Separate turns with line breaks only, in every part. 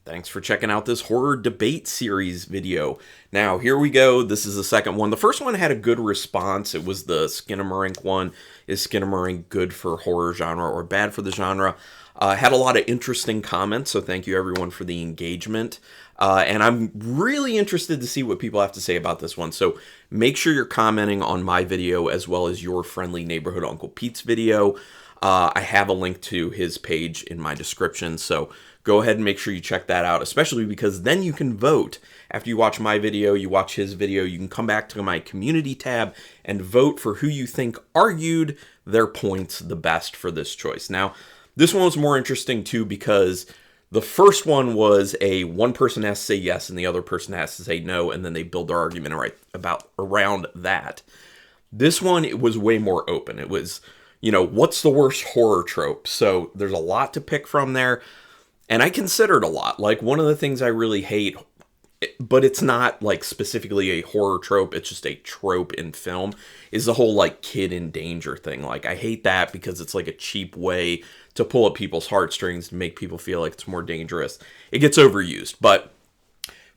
Thanks for checking out this horror debate series video. Now, here we go. This is the second one. The first one had a good response. It was the Skinamarink one. Is Skinamarink good for horror genre or bad for the genre? Had a lot of interesting comments, so thank you everyone for the engagement. And I'm really interested to see what people have to say about this one. So make sure you're commenting on my video as well as your friendly neighborhood Uncle Pete's video. I have a link to his page in my description, so go ahead and make sure you check that out, especially because then you can vote. After you watch my video, you watch his video, you can come back to my community tab and vote for who you think argued their points the best for this choice. Now, this one was more interesting too because the first one was one person has to say yes and the other person has to say no, and then they build their argument around that. This one, it was way more open. It was, what's the worst horror trope? So there's a lot to pick from there. And I considered a lot. Like, one of the things I really hate, but it's not like specifically a horror trope, it's just a trope in film, is the whole like kid in danger thing. Like, I hate that because it's like a cheap way to pull at people's heartstrings to make people feel like it's more dangerous. It gets overused. But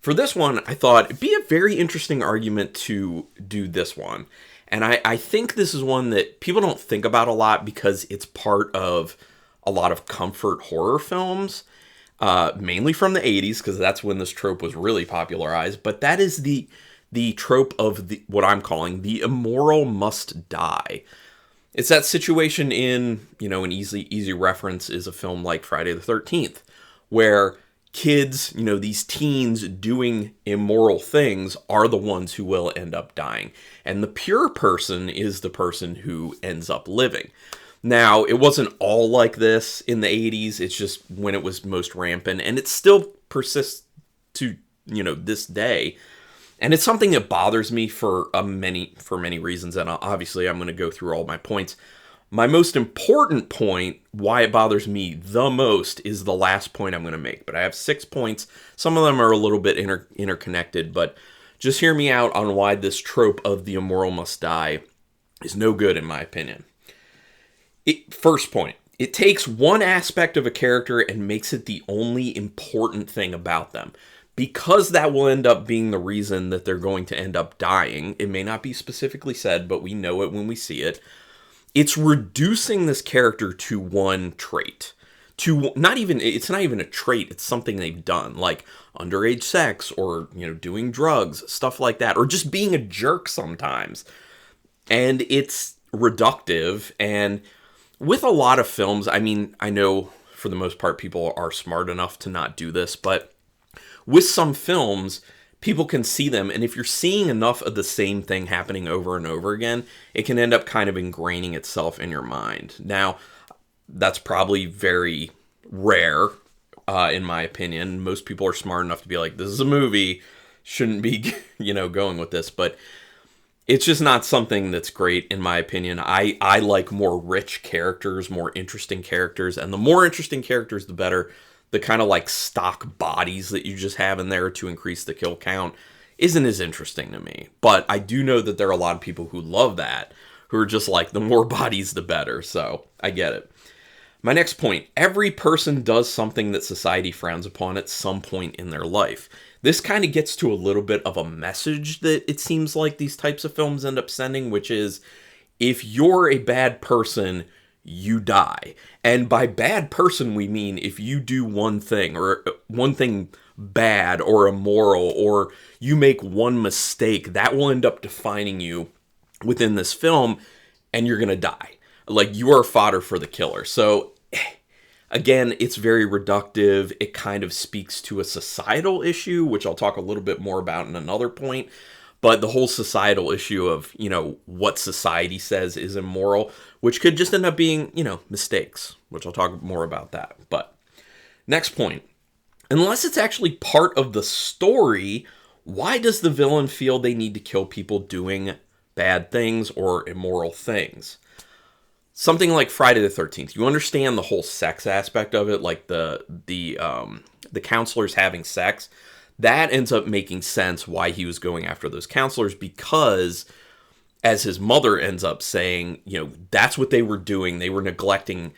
for this one, I thought it'd be a very interesting argument to do this one. And I think this is one that people don't think about a lot because it's part of a lot of comfort horror films. Mainly from the 80s, because that's when this trope was really popularized. But that is the trope of what I'm calling the immoral must die. It's that situation in, an easy reference is a film like Friday the 13th, where kids, these teens doing immoral things are the ones who will end up dying. And the pure person is the person who ends up living. Now, it wasn't all like this in the 80s. It's just when it was most rampant. And it still persists to, this day. And it's something that bothers me for many reasons. And obviously, I'm going to go through all my points. My most important point, why it bothers me the most, is the last point I'm going to make. But I have 6 points. Some of them are a little bit interconnected. But just hear me out on why this trope of the immoral must die is no good, in my opinion. First point, it takes one aspect of a character and makes it the only important thing about them. Because that will end up being the reason that they're going to end up dying. It may not be specifically said, but we know it when we see it. It's reducing this character to one trait. It's not even a trait, it's something they've done, like underage sex or, doing drugs, stuff like that, or just being a jerk sometimes. And it's reductive, and with a lot of films, I know for the most part people are smart enough to not do this, but with some films, people can see them, and if you're seeing enough of the same thing happening over and over again, it can end up kind of ingraining itself in your mind. Now, that's probably very rare, in my opinion. Most people are smart enough to be like, this is a movie, shouldn't be, going with this, but it's just not something that's great, in my opinion. I like more rich characters, more interesting characters, and the more interesting characters, the better. The kind of like stock bodies that you just have in there to increase the kill count isn't as interesting to me. But I do know that there are a lot of people who love that, who are just like, the more bodies, the better. So I get it. My next point, every person does something that society frowns upon at some point in their life. This kind of gets to a little bit of a message that it seems like these types of films end up sending, which is, if you're a bad person, you die. And by bad person, we mean if you do one thing bad or immoral, or you make one mistake, that will end up defining you within this film, and you're going to die. Like, you are fodder for the killer. So, again, it's very reductive. It kind of speaks to a societal issue, which I'll talk a little bit more about in another point. But the whole societal issue of, what society says is immoral, which could just end up being, mistakes, which I'll talk more about that. But next point, unless it's actually part of the story, why does the villain feel they need to kill people doing bad things or immoral things? Something like Friday the 13th, you understand the whole sex aspect of it, like the counselors having sex. That ends up making sense why he was going after those counselors, because as his mother ends up saying, that's what they were doing. They were neglecting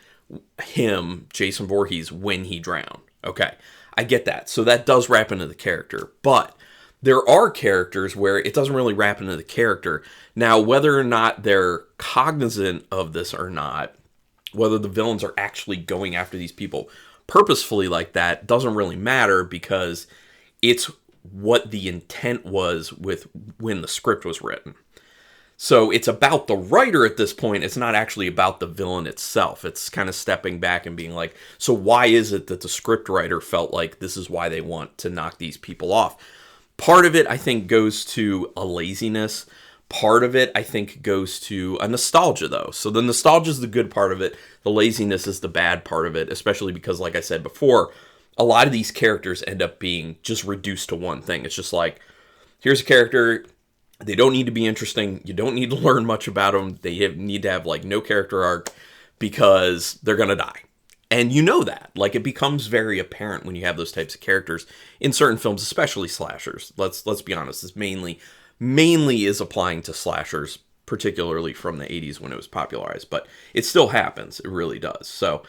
him, Jason Voorhees, when he drowned. Okay, I get that. So that does wrap into the character. But there are characters where it doesn't really wrap into the character. Now, whether or not they're cognizant of this or not, whether the villains are actually going after these people purposefully like that, doesn't really matter, because it's what the intent was with when the script was written. So it's about the writer at this point. It's not actually about the villain itself. It's kind of stepping back and being like, so why is it that the script writer felt like this is why they want to knock these people off? Part of it, I think, goes to a laziness. Part of it, I think, goes to a nostalgia, though. So the nostalgia is the good part of it. The laziness is the bad part of it, especially because, like I said before, a lot of these characters end up being just reduced to one thing. It's just like, here's a character. They don't need to be interesting. You don't need to learn much about them. They need to have, like, no character arc because they're going to die. And you know that. Like, it becomes very apparent when you have those types of characters in certain films, especially slashers. Let's be honest. This mainly is applying to slashers, particularly from the 80s when it was popularized. But it still happens. It really does. So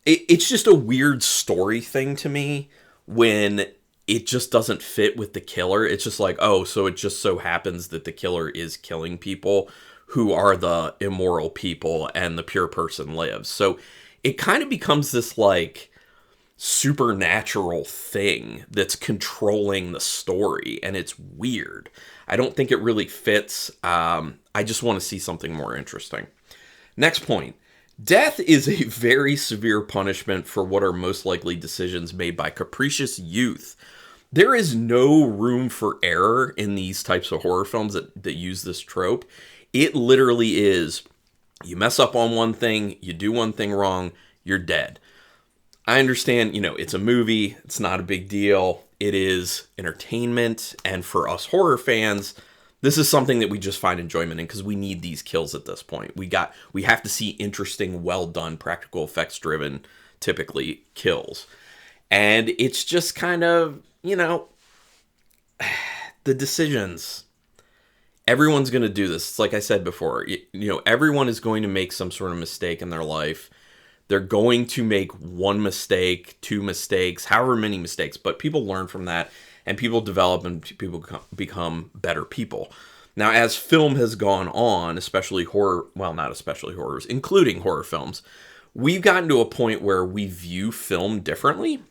it's just a weird story thing to me when it just doesn't fit with the killer. It's just like, oh, so it just so happens that the killer is killing people who are the immoral people and the pure person lives. So it kind of becomes this, like, supernatural thing that's controlling the story, and it's weird. I don't think it really fits. I just want to see something more interesting. Next point. Death is a very severe punishment for what are most likely decisions made by capricious youth. There is no room for error in these types of horror films that use this trope. It literally is, you mess up on one thing, you do one thing wrong, you're dead. I understand, it's a movie, it's not a big deal. It is entertainment, and for us horror fans, this is something that we just find enjoyment in because we need these kills at this point. We have to see interesting, well done, practical effects driven, typically, kills. And it's just kind of, the decisions. Everyone's going to do this. It's like I said before, everyone is going to make some sort of mistake in their life. They're going to make one mistake, two mistakes, however many mistakes, but people learn from that, and people develop, and people become better people. Now, as film has gone on, especially horror, well, not especially horrors, including horror films, we've gotten to a point where we view film differently,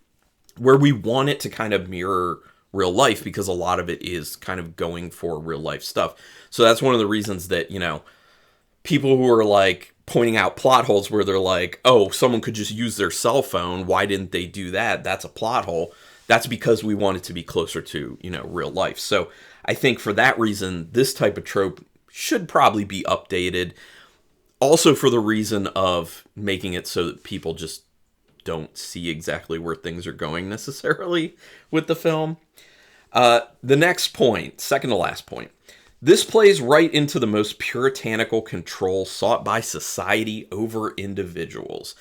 where we want it to kind of mirror real life, because a lot of it is kind of going for real life stuff. So that's one of the reasons that, people who are like pointing out plot holes where they're like, oh, someone could just use their cell phone, why didn't they do that? That's a plot hole. That's because we want it to be closer to, real life. So I think for that reason, this type of trope should probably be updated. Also for the reason of making it so that people just don't see exactly where things are going necessarily with the film. The next point, second to last point. This plays right into the most puritanical control sought by society over individuals.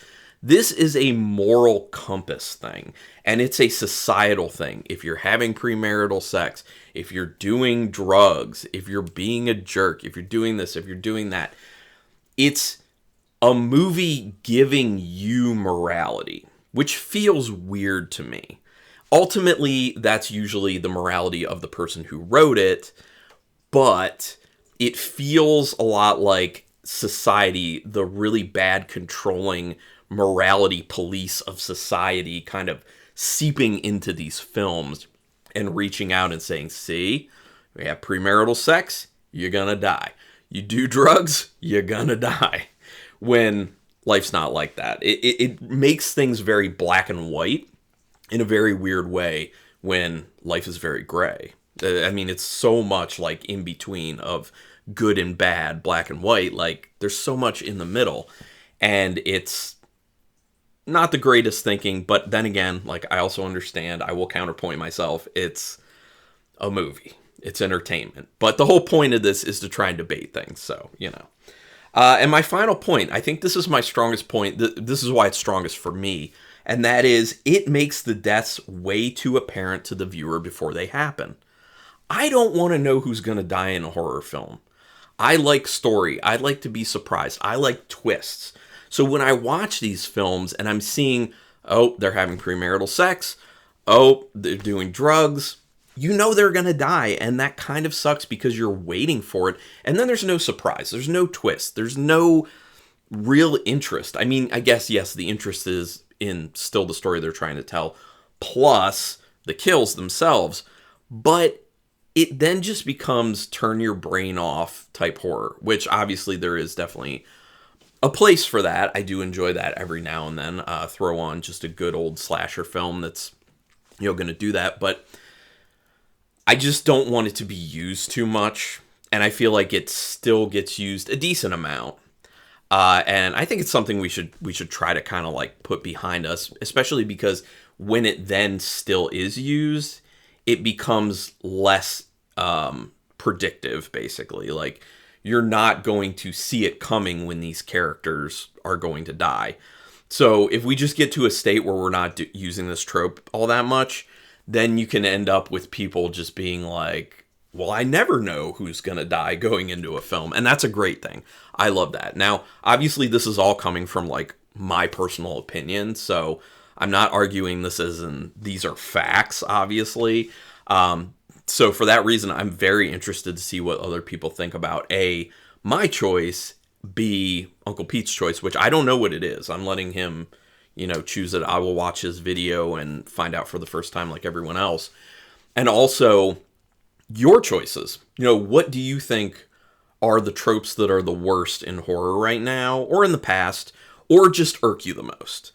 This is a moral compass thing, and it's a societal thing. If you're having premarital sex, if you're doing drugs, if you're being a jerk, if you're doing this, if you're doing that, it's a movie giving you morality, which feels weird to me. Ultimately, that's usually the morality of the person who wrote it, but it feels a lot like society, the really bad controlling morality police of society, kind of seeping into these films and reaching out and saying, see, we have premarital sex, you're gonna die. You do drugs, you're gonna die. When life's not like that. It makes things very black and white in a very weird way when life is very gray. I mean, it's so much like in between of good and bad, black and white. Like, there's so much in the middle. And it's not the greatest thinking, but then again, like, I also understand, I will counterpoint myself, it's a movie. It's entertainment. But the whole point of this is to try and debate things, so, and my final point, I think this is my strongest point, this is why it's strongest for me, and that is, it makes the deaths way too apparent to the viewer before they happen. I don't want to know who's going to die in a horror film. I like story. I like to be surprised. I like twists. So when I watch these films and I'm seeing, oh, they're having premarital sex, Oh, they're doing drugs. You know they're going to die, and that kind of sucks because you're waiting for it. And then there's no surprise. There's no twist. There's no real interest. I mean, I guess, yes, the interest is in still the story they're trying to tell, plus the kills themselves. But it then just becomes turn your brain off type horror, which obviously there is definitely a place for that. I do enjoy that every now and then. Throw on just a good old slasher film that's, going to do that. But I just don't want it to be used too much. And I feel like it still gets used a decent amount. And I think it's something we should try to kind of like put behind us, especially because when it then still is used, it becomes less predictive, basically. Like, you're not going to see it coming when these characters are going to die. So if we just get to a state where we're not using this trope all that much, then you can end up with people just being like, well, I never know who's going to die going into a film. And that's a great thing. I love that. Now, obviously, this is all coming from like my personal opinion. So I'm not arguing this as in these are facts, obviously. So for that reason, I'm very interested to see what other people think about A, my choice, B, Uncle Pete's choice, which I don't know what it is. I'm letting him, choose it. I will watch his video and find out for the first time like everyone else. And also your choices. What do you think are the tropes that are the worst in horror right now or in the past or just irk you the most?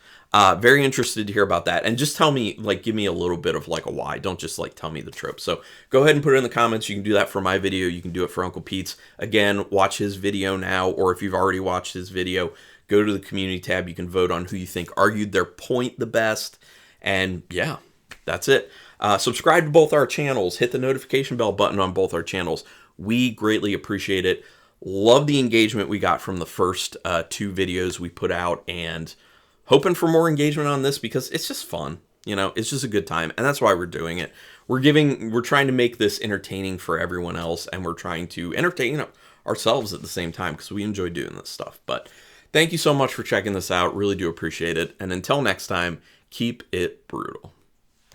Very interested to hear about that. And just tell me, like, give me a little bit of like a why. Don't just like tell me the trope. So go ahead and put it in the comments. You can do that for my video. You can do it for Uncle Pete's. Again, watch his video now, or if you've already watched his video, go to the community tab. You can vote on who you think argued their point the best. And yeah, that's it. Subscribe to both our channels. Hit the notification bell button on both our channels. We greatly appreciate it. Love the engagement we got from the first 2 videos we put out, and hoping for more engagement on this because it's just fun. It's just a good time, and that's why we're doing it. We're trying to make this entertaining for everyone else, and we're trying to entertain ourselves at the same time because we enjoy doing this stuff. But thank you so much for checking this out. Really do appreciate it. And until next time, keep it brutal.